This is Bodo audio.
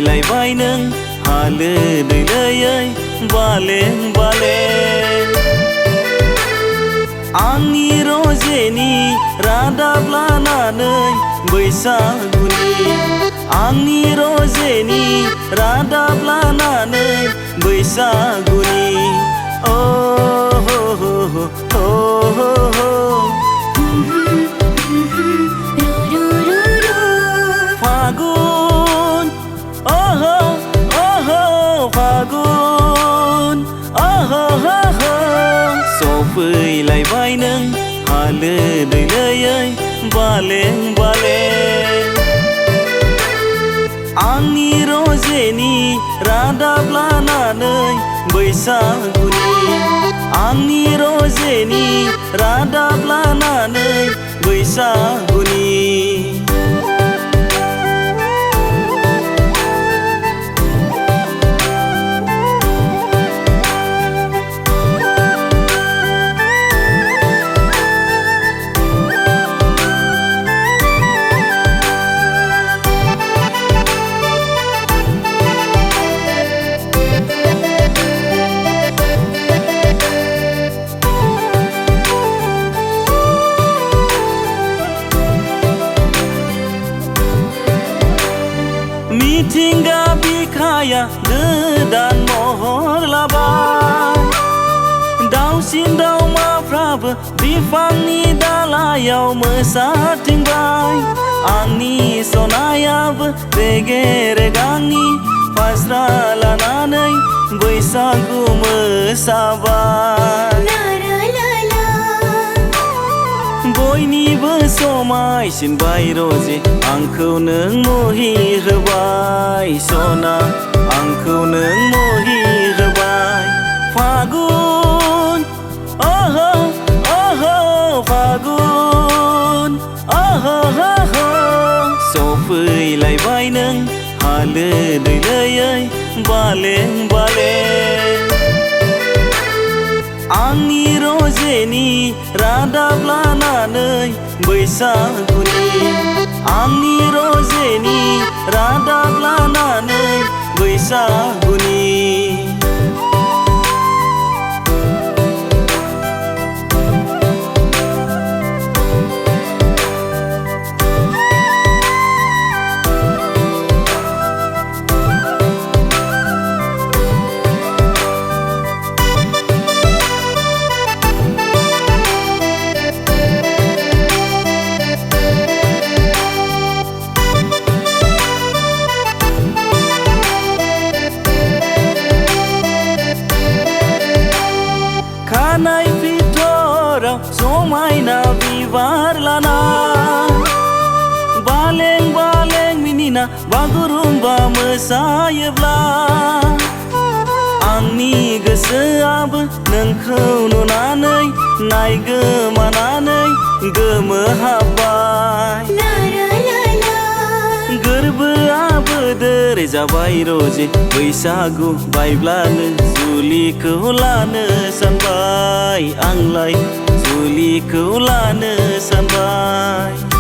सफैलायबाय नों हालो दैलोयै बालें बालें आंनि रजेनि रादाब लानानै बैसागुनि आंनि रजेनि रादाब लानानै बैसागुनि ओ हो हो हो हो हो फागुन ओहो ओहो फागुन ओहो हो हो सफैलायबाय नों हालो दैलोयै बालें बालें आंनि रजेनि रादाब लानानै बैसागुनि आंनि रजेनि रादाब लानानै बैसागुनि मिथिंगा बिखाया गोदान महर लाबाय दाउसिन दाउमाफ्राबो बिफांनि दालायाव मोसाथिंबाय आंनि सनायाबो रेगे रेगांनि फास्रा लानानै बैसागु मोसाबाय बयनिबो समायसिनबाय रजे आंखौ नों मुहि होबाय सना आंखौ नों मुहि होबाय फागुन ओहो ओहो फागुन ओहो हो हो सफैलायबाय नों हालो दैलोयै बालें बालें आंनि रजेनि रादाब लानानै बैसागुनि आंनि रजेनि रादाब लानानै बैसागुनि खानाय फिथराव समायना बिबार लाना बालें बालें मिनिना बागुरुम्बा मोसायोब्ला आंनि गोसोआबो नोंखौ नुनानै नायगोमानानै गोमोहाबबाय गोरबोआबो दोरै जाबाय रजे बैसागु बायब्लानो जुलिखौ लानो सानबाय आंलाय जुलिखौ लानो सानबाय।